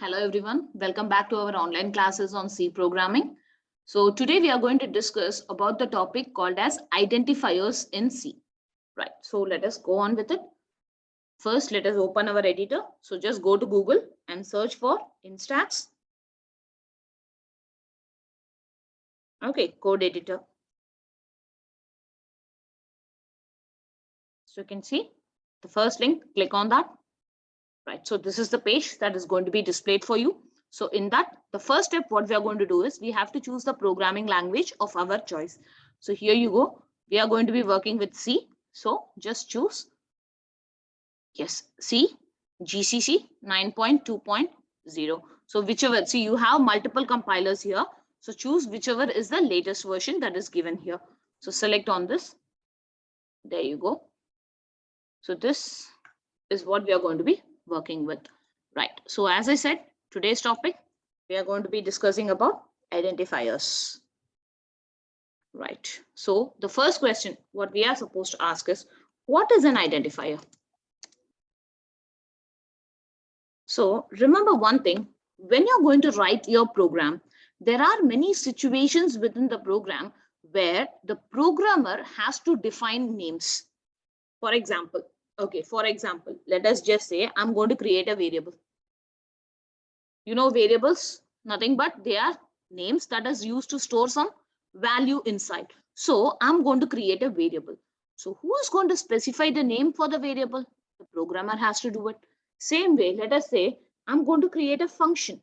Hello everyone, welcome back to our online classes on C programming. So today we are going to discuss about the topic called as identifiers in C. Right, so let us go on with it. First, let us open our editor. So just go to Google and search for Instax. Okay, code editor. So you can see the first link, click on that. Right, so this is the page that is going to be displayed for you. So in that, the first step, what we are going to do is we have to choose the programming language of our choice. So here you go. We are going to be working with C. So just choose, yes, C, GCC 9.2.0. So whichever, see you have multiple compilers here. So choose whichever is the latest version that is given here. So select on this. There you go. So this is what we are going to be working with. Right. So as I said, today's topic, we are going to be discussing about identifiers. Right. So the first question, what we are supposed to ask is, what is an identifier? So remember one thing, when you're going to write your program, there are many situations within the program where the programmer has to define names. For example, let us just say I'm going to create a variable. You know, variables, nothing but they are names that is used to store some value inside. So I'm going to create a variable. So who is going to specify the name for the variable? The programmer has to do it. Same way, let us say I'm going to create a function.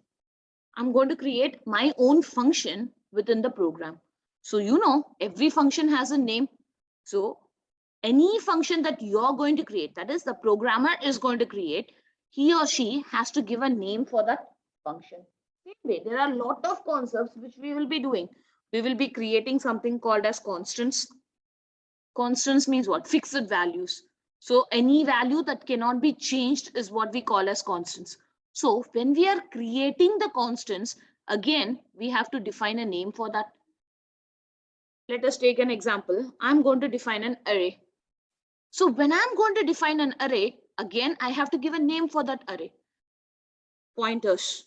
I'm going to create my own function within the program. So you know, every function has a name. So any function that you're going to create, that is the programmer is going to create, he or she has to give a name for that function. Same way, there are a lot of concepts which we will be doing. We will be creating something called as constants. Constants means what? Fixed values. So any value that cannot be changed is what we call as constants. So when we are creating the constants, again, we have to define a name for that. Let us take an example. I'm going to define an array. So when I'm going to define an array, again, I have to give a name for that array. Pointers,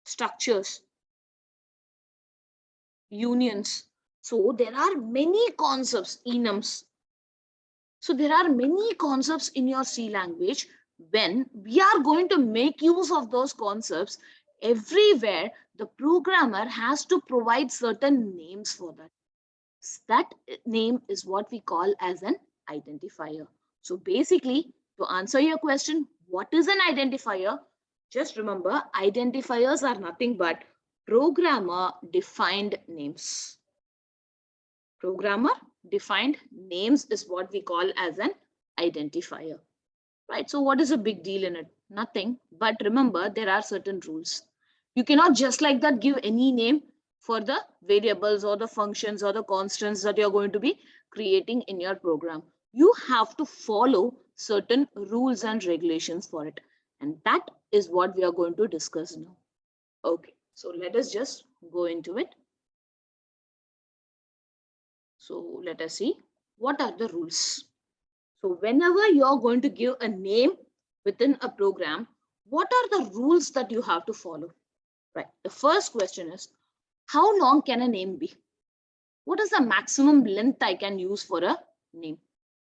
structures, unions. So there are many concepts, enums. So there are many concepts in your C language. When we are going to make use of those concepts, everywhere the programmer has to provide certain names for that. That name is what we call as an identifier. So basically, to answer your question, what is an identifier? Just remember, identifiers are nothing but programmer defined names. Programmer defined names is what we call as an identifier. Right? So what is a big deal in it? Nothing. But remember, there are certain rules. You cannot just like that give any name for the variables or the functions or the constants that you're going to be creating in your program. You have to follow certain rules and regulations for it. And that is what we are going to discuss now. Okay, so let us just go into it. So let us see what are the rules. So whenever you're going to give a name within a program, what are the rules that you have to follow? Right. The first question is, how long can a name be? What is the maximum length I can use for a name?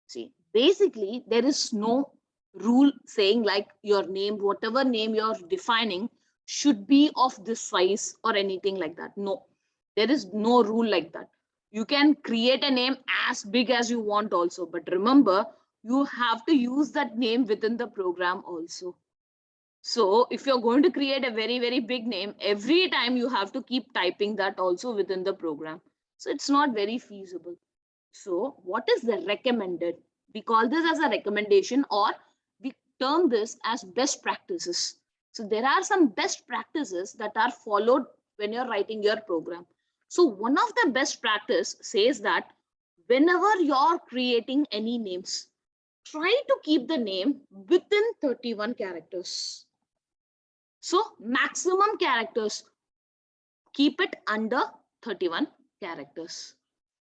See, basically, there is no rule saying like your name, whatever name you're defining, should be of this size or anything like that. No, there is no rule like that. You can create a name as big as you want also, but remember, you have to use that name within the program also. So if you're going to create a very, very big name, every time you have to keep typing that also within the program. So it's not very feasible. So what is the recommended? We call this as a recommendation, or we term this as best practices. So there are some best practices that are followed when you're writing your program. So one of the best practice says that whenever you're creating any names, try to keep the name within 31 characters. So maximum characters, keep it under 31 characters.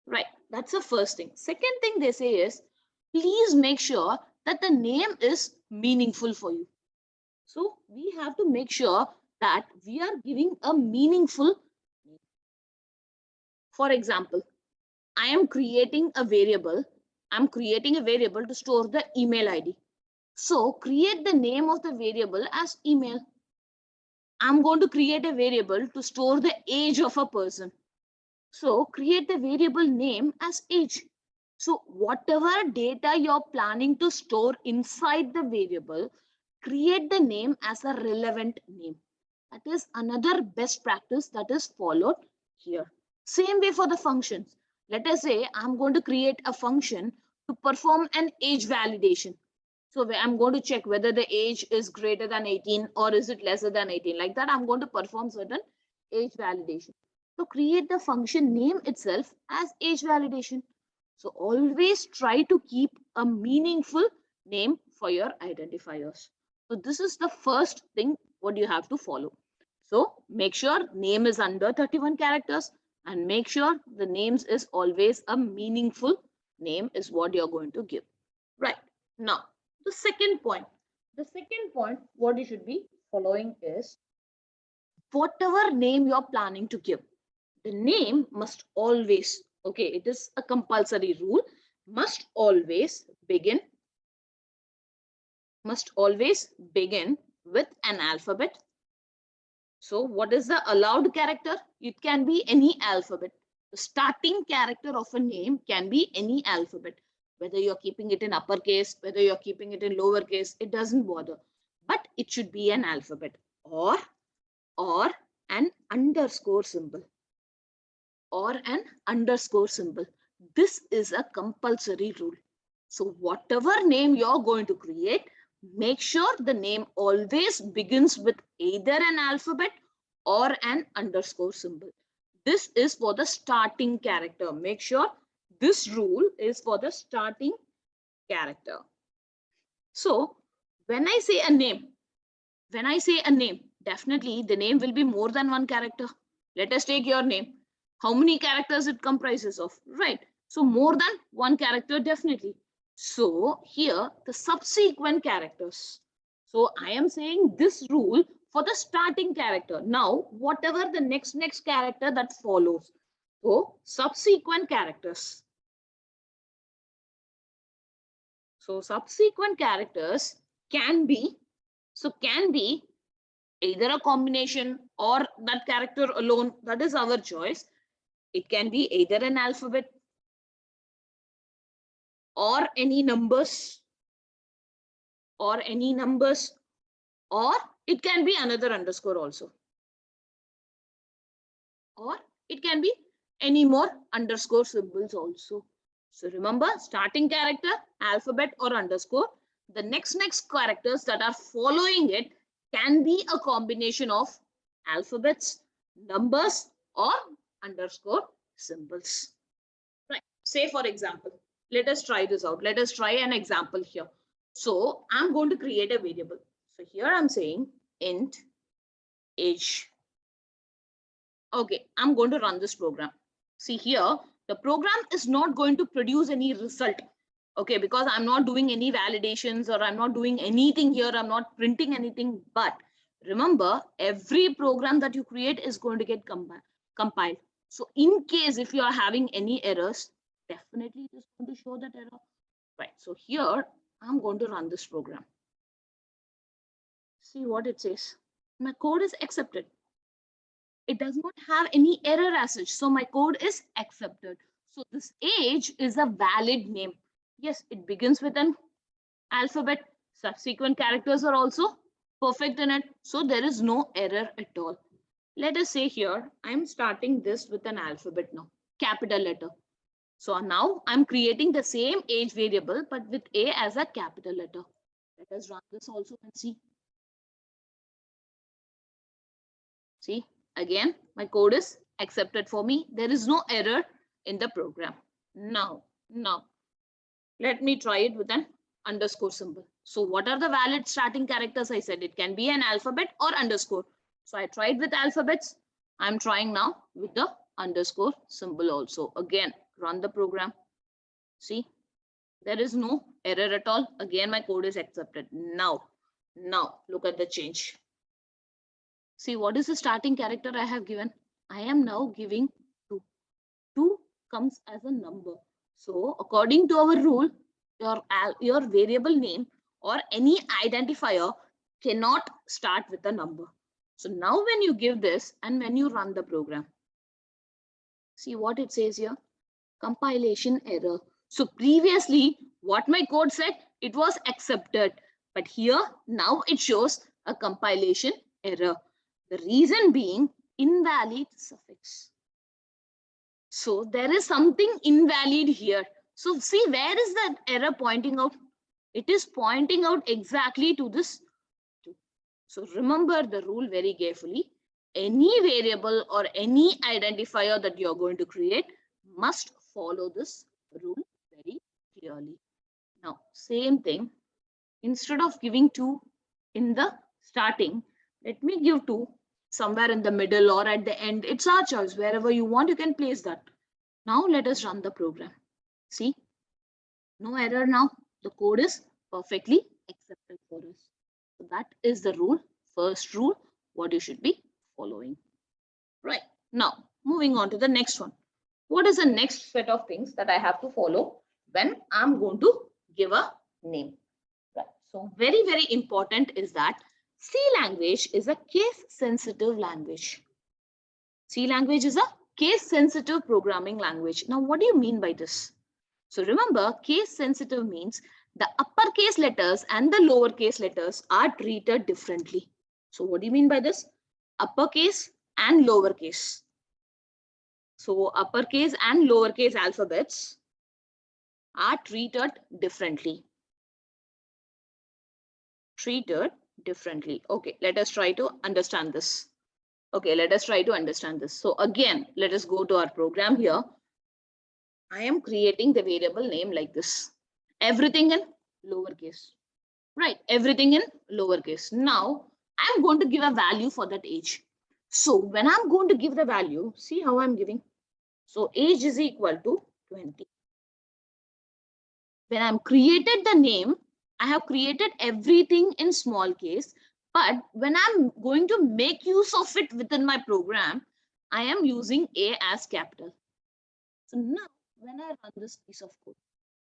Right, that's the first thing. Second thing they say is, please make sure that the name is meaningful for you. So we have to make sure that we are giving a meaningful. For example, I am creating a variable. I'm creating a variable to store the email ID. So create the name of the variable as email. I'm going to create a variable to store the age of a person. So create the variable name as age. So whatever data you're planning to store inside the variable, create the name as a relevant name. That is another best practice that is followed here. Same way for the functions. Let us say I'm going to create a function to perform an age validation. So I'm going to check whether the age is greater than 18 or is it lesser than 18. Like that, I'm going to perform certain age validation. So create the function name itself as age validation. So always try to keep a meaningful name for your identifiers. So this is the first thing what you have to follow. So make sure name is under 31 characters and make sure the names is always a meaningful name is what you're going to give. Right. Now, the second point. The second point what you should be following is whatever name you're planning to give, the name must always, okay, it is a compulsory rule, must always begin with an alphabet. So what is the allowed character? It can be any alphabet. The starting character of a name can be any alphabet. Whether you're keeping it in uppercase, whether you're keeping it in lowercase, it doesn't bother. But it should be an alphabet or an underscore symbol or an underscore symbol. This is a compulsory rule. So whatever name you're going to create, make sure the name always begins with either an alphabet or an underscore symbol. This is for the starting character. Make sure this rule is for the starting character. So when I say a name, definitely the name will be more than one character. Let us take your name. How many characters it comprises of, right? So more than one character, definitely. So here the subsequent characters. So I am saying this rule for the starting character. Now, whatever the next character that follows. So subsequent characters. So subsequent characters can be either a combination or that character alone. That is our choice. It can be either an alphabet or any numbers or it can be another underscore also, or it can be any more underscore symbols also. So remember, starting character, alphabet or underscore. The next characters that are following it can be a combination of alphabets, numbers or underscore symbols. Right. Say for example, let us try this out. Let us try an example here. So I'm going to create a variable. So here I'm saying int age. Okay, I'm going to run this program. See here, the program is not going to produce any result. Okay, because I'm not doing any validations or I'm not doing anything here. I'm not printing anything. But remember, every program that you create is going to get compiled. So in case if you are having any errors, definitely it is going to show that error. Right. So here I'm going to run this program. See what it says. My code is accepted. It does not have any error as such. So my code is accepted. So this age is a valid name. Yes, it begins with an alphabet. Subsequent characters are also perfect in it. So there is no error at all. Let us say here, I'm starting this with an alphabet now, capital letter. So now I'm creating the same age variable, but with A as a capital letter. Let us run this also and see. See, again, my code is accepted for me. There is no error in the program. Now, let me try it with an underscore symbol. So what are the valid starting characters? I said it can be an alphabet or underscore. So I tried with alphabets. I'm trying now with the underscore symbol also. Again, run the program. See, there is no error at all. Again, my code is accepted. Now Now look at the change. See, what is the starting character I have given? I am now giving 2. 2 comes as a number. So according to our rule, your variable name or any identifier cannot start with a number. So now when you give this and when you run the program, see what it says here, compilation error. So previously what my code said, it was accepted, but here now it shows a compilation error. The reason being invalid suffix. So there is something invalid here. So see, where is that error pointing out? It is pointing out exactly to this 2. So remember the rule very carefully. Any variable or any identifier that you're going to create must follow this rule very clearly. Now, same thing. Instead of giving 2 in the starting, let me give 2 somewhere in the middle or at the end. It's our choice. Wherever you want, you can place that. Now let us run the program. See, no error now. The code is perfectly accepted for us. So that is the rule, first rule, what you should be following. Right. Now, moving on to the next one. What is the next set of things that I have to follow when I'm going to give a name? Right. So very, very important is that C language is a case sensitive language. C language is a case sensitive programming language. Now, what do you mean by this? So remember, case sensitive means the uppercase letters and the lowercase letters are treated differently. So what do you mean by this? Uppercase and lowercase. So uppercase and lowercase alphabets are treated differently. Treated differently. Okay, let us try to understand this. Okay, let us try to understand this. So again, let us go to our program here. I am creating the variable name like this. Everything in lowercase. Right, everything in lowercase. Now, I'm going to give a value for that age. So when I'm going to give the value, see how I'm giving. So age is equal to 20. When I'm created the name, I have created everything in small case. But when I'm going to make use of it within my program, I am using A as capital. So now when I run this piece of code,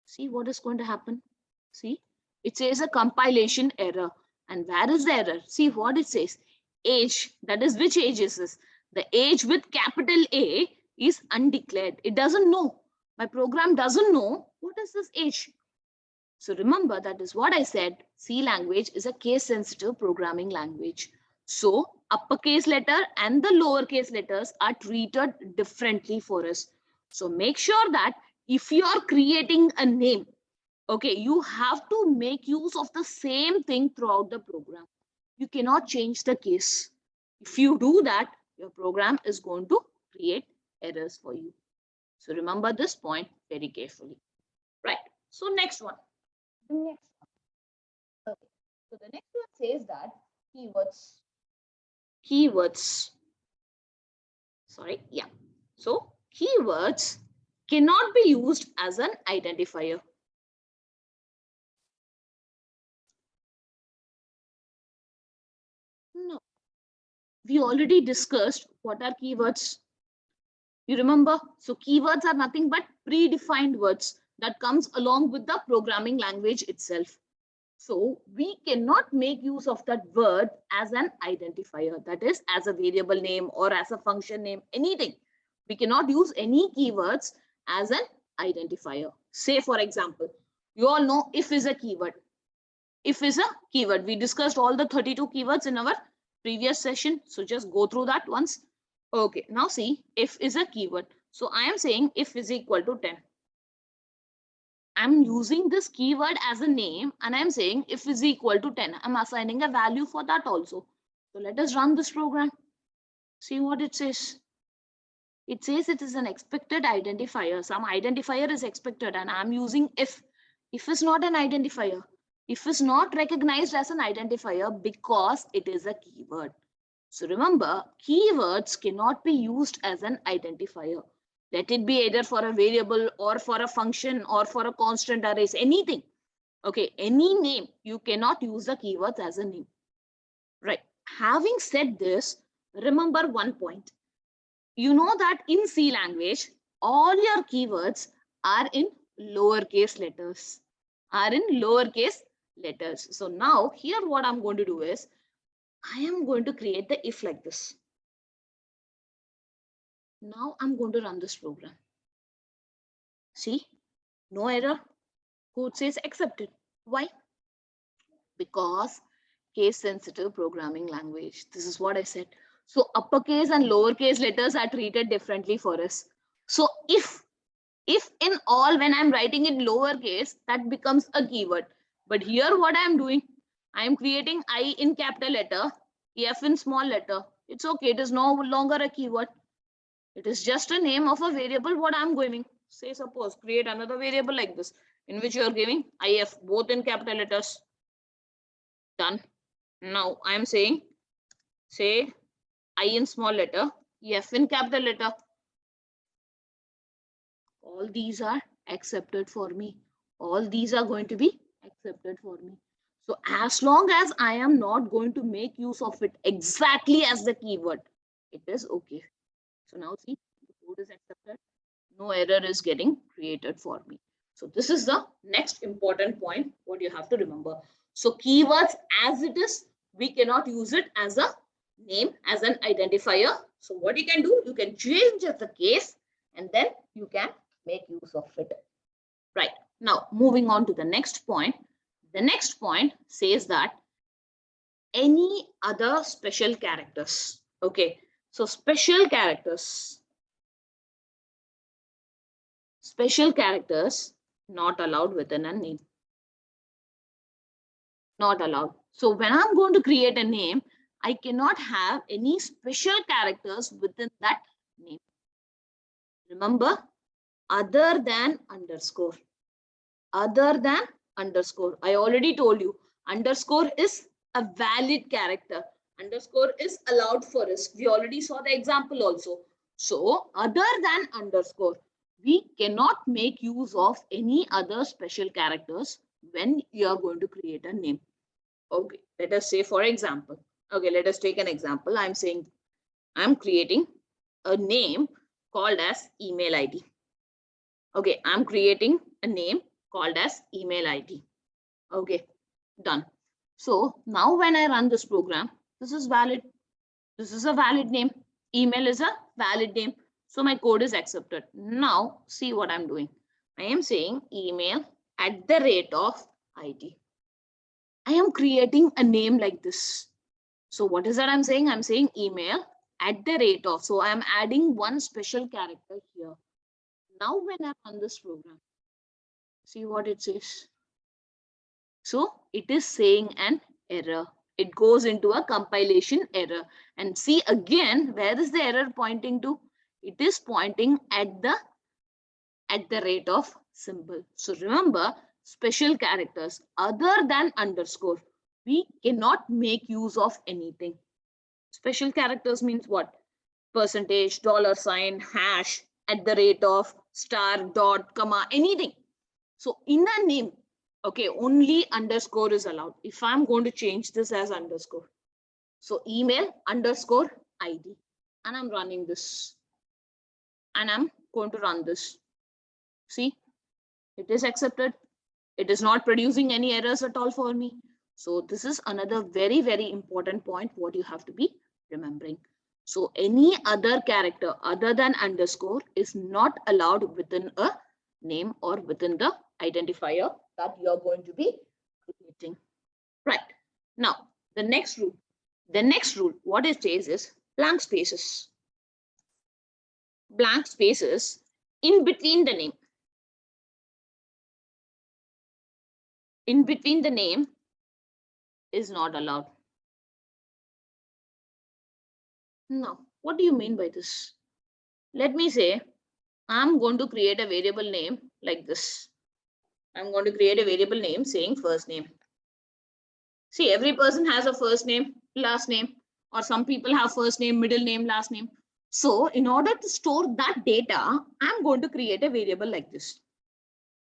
see what is going to happen. See, it says a compilation error. And where is the error? See what it says. Age, that is which age is this? The age with capital A is undeclared. It doesn't know. My program doesn't know what is this age. So remember, that is what I said. C language is a case sensitive programming language. So uppercase letter and the lowercase letters are treated differently for us. So make sure that if you are creating a name, okay, you have to make use of the same thing throughout the program. You cannot change the case. If you do that, your program is going to create errors for you. So remember this point very carefully. Right. So next one. Okay. So the next one says that keywords. Sorry. Yeah. So keywords cannot be used as an identifier. No. We already discussed what are keywords. You remember? So keywords are nothing but predefined words that comes along with the programming language itself. So we cannot make use of that word as an identifier, that is as a variable name or as a function name, anything. We cannot use any keywords as an identifier. Say for example, you all know if is a keyword. If is a keyword. We discussed all the 32 keywords in our previous session. So just go through that once. Okay, now see, if is a keyword. So I am saying if is equal to 10. I'm using this keyword as a name and I'm saying if is equal to 10. I'm assigning a value for that also. So let us run this program. See what it says. It says it is an expected identifier. Some identifier is expected and I'm using if. If is not an identifier. If is not recognized as an identifier because it is a keyword. So remember, keywords cannot be used as an identifier. Let it be either for a variable or for a function or for a constant arrays, anything. Okay, any name, you cannot use the keywords as a name. Right. Having said this, remember one point. You know that in C language, all your keywords are in lowercase letters. Are in lowercase letters. So now here what I'm going to do is, I am going to create the if like this. Now I'm going to run this program. See, no error. Code says accepted. Why? Because case sensitive programming language. This is what I said. So uppercase and lowercase letters are treated differently for us. So if in all, when I'm writing it lowercase, that becomes a keyword. But here what I'm doing, I'm creating I in capital letter, F in small letter. It's okay. It is no longer a keyword. It is just a name of a variable what I'm giving. Say suppose create another variable like this in which you are giving IF both in capital letters. Done. Now I am saying say I in small letter, F in capital letter. All these are accepted for me. All these are going to be accepted for me. So as long as I am not going to make use of it exactly as the keyword, it is okay. So now see, the code is accepted. No error is getting created for me. So this is the next important point what you have to remember. So keywords as it is, we cannot use it as a name, as an identifier. So what you can do, you can change the case and then you can make use of it. Right. Now moving on to the next point. The next point says that any other special characters. Okay. So special characters not allowed within a name. Not allowed. So when I'm going to create a name, I cannot have any special characters within that name. Remember, other than underscore. Other than underscore. I already told you, underscore is a valid character. Underscore is allowed for us. We already saw the example also. So other than underscore, we cannot make use of any other special characters when you are going to create a name. Okay, let us say for example, okay, let us take an example. I'm saying I'm creating a name called as email ID. Okay, I'm creating a name called as email ID. Okay, done. So now when I run this program, this is valid. This is a valid name. Email is a valid name. So my code is accepted. Now see what I'm doing. I am saying email at the rate of ID. I am creating a name like this. So what is that I'm saying? I'm saying email at the rate of. So I'm adding one special character here. Now when I run this program, see what it says. So it is saying an error. It goes into a compilation error. And see again, where is the error pointing to? It is pointing at the rate of symbol. So remember, special characters other than underscore, we cannot make use of anything. Special characters means what? Percentage, dollar sign, hash, at the rate of, star, dot, comma, anything. So in a name, okay, only underscore is allowed. If I'm going to change this as underscore. So email underscore ID. And I'm running this. And I'm going to run this. See, it is accepted. It is not producing any errors at all for me. So this is another very, very important point what you have to be remembering. So any other character other than underscore is not allowed within a name or within the identifier that you are going to be creating. Right. Now, the next rule. The next rule, what it says is blank spaces. Blank spaces in between the name. In between the name is not allowed. Now, what do you mean by this? Let me say, I'm going to create a variable name like this. I'm going to create a variable name saying first name. See, every person has a first name, last name, or some people have first name, middle name, last name. So in order to store that data, I'm going to create a variable like this.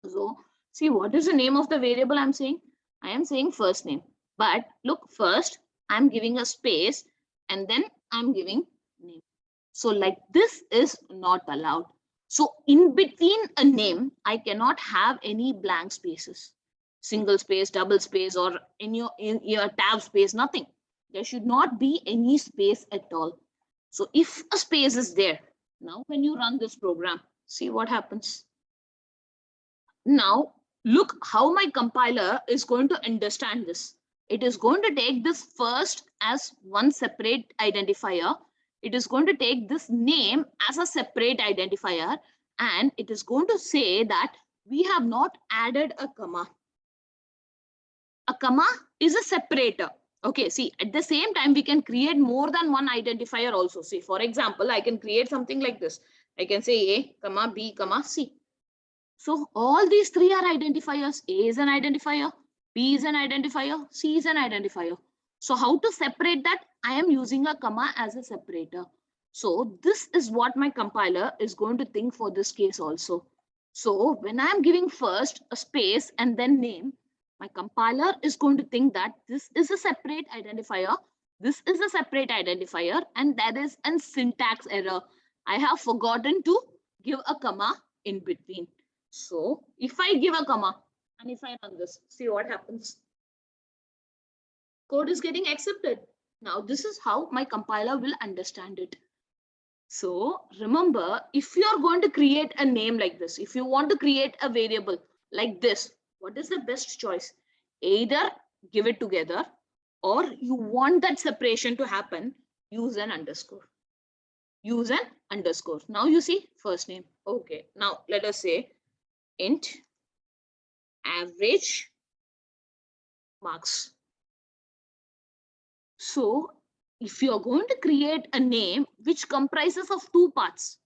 So See, what is the name of the variable I'm saying? I am saying first name. But look, first I'm giving a space and then I'm giving name. So like this is not allowed. So in between a name, I cannot have any blank spaces, single space, double space, or in your tab space, nothing. There should not be any space at all. So if a space is there, now when you run this program, see what happens. Now look how my compiler is going to understand this. It is going to take this first as one separate identifier. It is going to take this name as a separate identifier, and it is going to say that we have not added a comma. A comma is a separator. Okay, see, at the same time, we can create more than one identifier also. See, for example, I can create something like this. I can say A, comma, B, comma, C. So all these three are identifiers. A is an identifier, B is an identifier, C is an identifier. So how to separate that? I am using a comma as a separator. So this is what my compiler is going to think for this case also. So when I am giving first a space and then name, my compiler is going to think that this is a separate identifier, this is a separate identifier, and that is a syntax error. I have forgotten to give a comma in between. So if I give a comma and if I run this, see what happens. Code is getting accepted. Now this is how my compiler will understand it. So remember, if you are going to create a name like this, if you want to create a variable like this, what is the best choice? Either give it together, or you want that separation to happen, use an underscore. Use an underscore. Now you see first name. Okay, now let us say int average marks. So if you're going to create a name which comprises of two parts,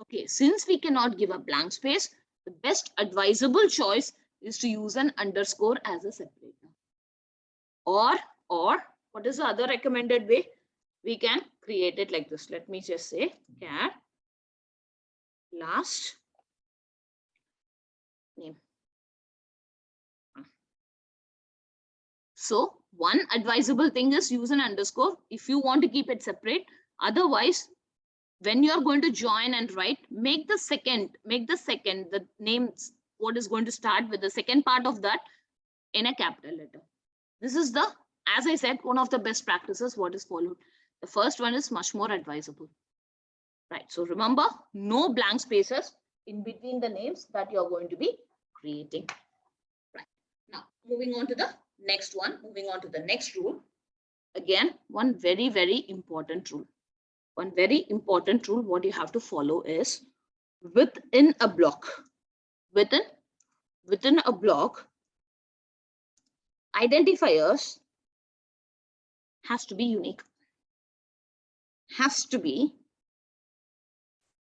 okay, since we cannot give a blank space, the best advisable choice is to use an underscore as a separator. Or what is the other recommended way? We can create it like this. Let me just say char last name. So one advisable thing is use an underscore if you want to keep it separate. Otherwise, when you're going to join and write, make the names, what is going to start with the second part of that in a capital letter. This is the, as I said, one of the best practices what is followed. The first one is much more advisable. Right. So remember, no blank spaces in between the names that you're going to be creating. Right. Now, moving on to the next one, moving on to the next rule. Again, one very, very important rule. One very important rule what you have to follow is within a block, within a block, identifiers has to be unique. Has to be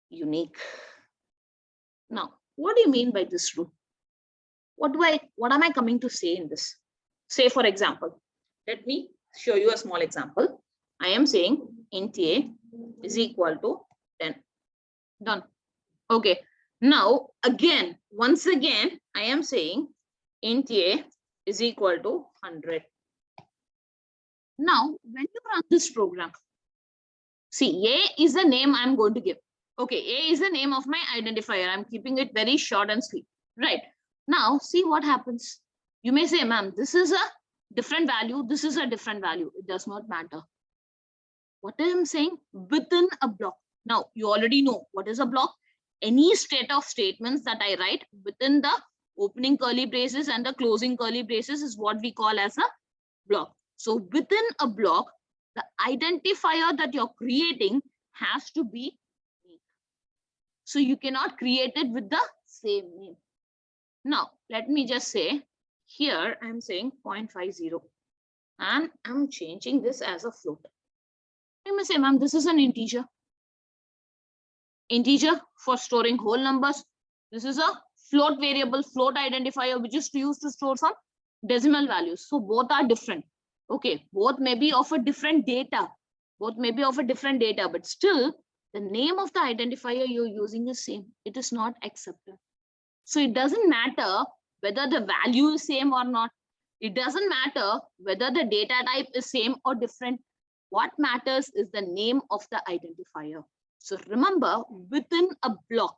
unique. Now, what do you mean by this rule? What am I coming to say in this? Say, for example, let me show you a small example. I am saying int a is equal to 10. Done. Okay. Now, again, once again, I am saying int a is equal to 100. Now, when you run this program, see, a is the name I'm going to give. Okay, a is the name of my identifier. I'm keeping it very short and sweet. Right. Now, see what happens. You may say, ma'am, this is a different value. This is a different value. It does not matter. What I am saying, within a block. Now, you already know what is a block. Any set of statements that I write within the opening curly braces and the closing curly braces is what we call as a block. So within a block, the identifier that you're creating has to be unique. So you cannot create it with the same name. Now, let me just say, here I'm saying 0.50 and I'm changing this as a float. You may say, ma'am, this is an integer. Integer for storing whole numbers. This is a float variable, float identifier, which is used to store some decimal values. So both are different. Okay, both may be of a different data. Both may be of a different data, but still the name of the identifier you're using is same. It is not accepted. So it doesn't matter whether the value is same or not. It doesn't matter whether the data type is same or different. What matters is the name of the identifier. So remember, within a block,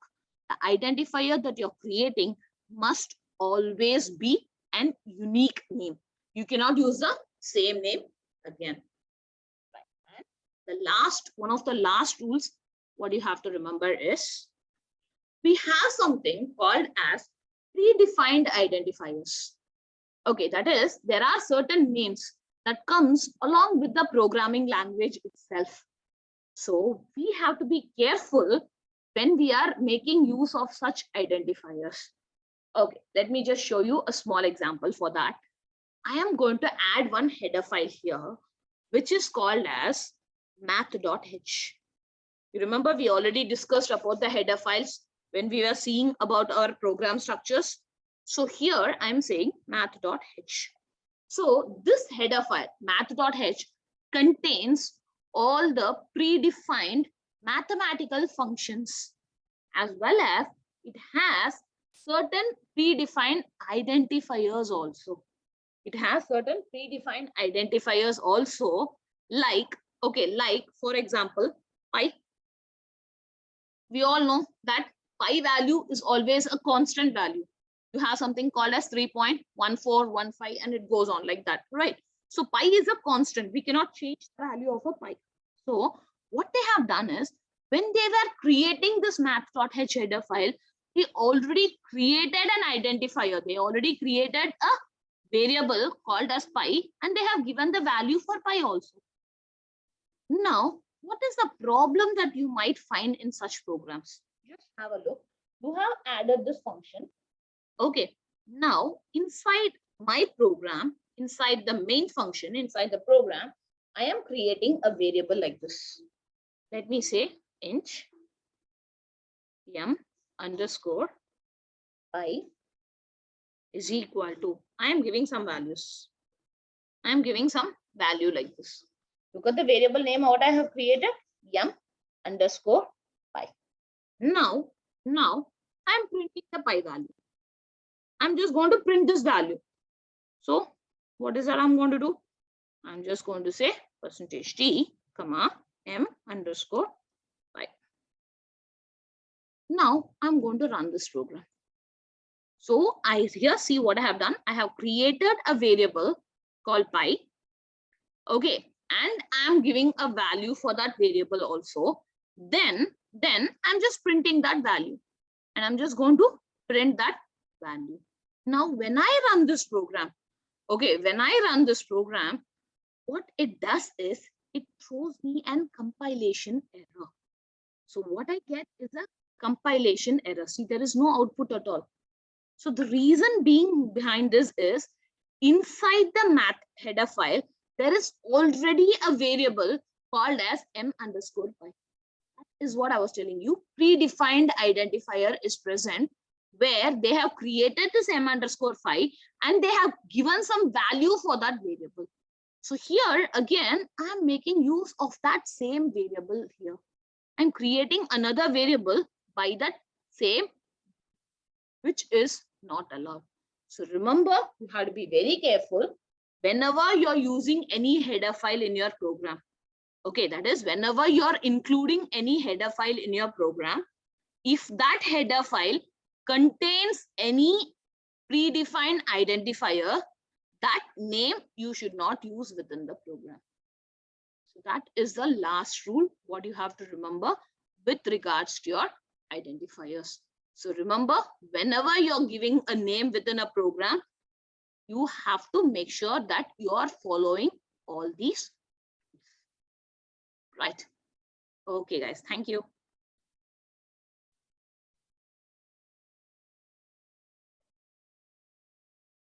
the identifier that you're creating must always be an unique name. You cannot use the same name again. Right. And one of the last rules, what you have to remember is we have something called as predefined identifiers. Okay, that is, there are certain names that comes along with the programming language itself. So we have to be careful when we are making use of such identifiers. Okay, let me just show you a small example for that. I am going to add one header file here, which is called as math.h. You remember we already discussed about the header files when we were seeing about our program structures. So here I'm saying math.h. So this header file math.h contains all the predefined mathematical functions, as well as it has certain predefined identifiers also. It has certain predefined identifiers also, like, okay, like for example, pi. We all know that pi value is always a constant value. You have something called as 3.1415 and it goes on like that, right? So pi is a constant. We cannot change the value of a pi. So what they have done is, when they were creating this math.h header file, they already created an identifier. They already created a variable called as pi, and they have given the value for pi also. Now, what is the problem that you might find in such programs? Just have a look. You have added this function. Okay, now inside my program, inside the main function, inside the program, I am creating a variable like this. Let me say int m underscore pi is equal to, I am giving some values. I am giving some value like this. Look at the variable name what I have created, m underscore pi. Now I'm printing the pi value. I'm just going to print this value. So what is that I'm going to do? I'm just going to say %t, comma, m underscore pi. Now I'm going to run this program. So I here see what I have done. I have created a variable called pi. Okay, and I'm giving a value for that variable also. Then I'm just printing that value, and I'm just going to print that value. Now when I run this program, okay, when I run this program, what it does is it throws me an compilation error. So what I get is a compilation error. See, there is no output at all. So the reason being behind this is, inside the math header file, there is already a variable called as m underscore pi. That is what I was telling you. Predefined identifier is present where they have created this m underscore phi and they have given some value for that variable. So here again, I'm making use of that same variable here. I'm creating another variable by that same, which is not allowed. So remember, you have to be very careful whenever you're using any header file in your program. Okay, that is, whenever you're including any header file in your program, if that header file contains any predefined identifier, that name you should not use within the program. So that is the last rule, what you have to remember with regards to your identifiers. So remember, whenever you're giving a name within a program, you have to make sure that you are following all these. Right. Okay, guys, thank you.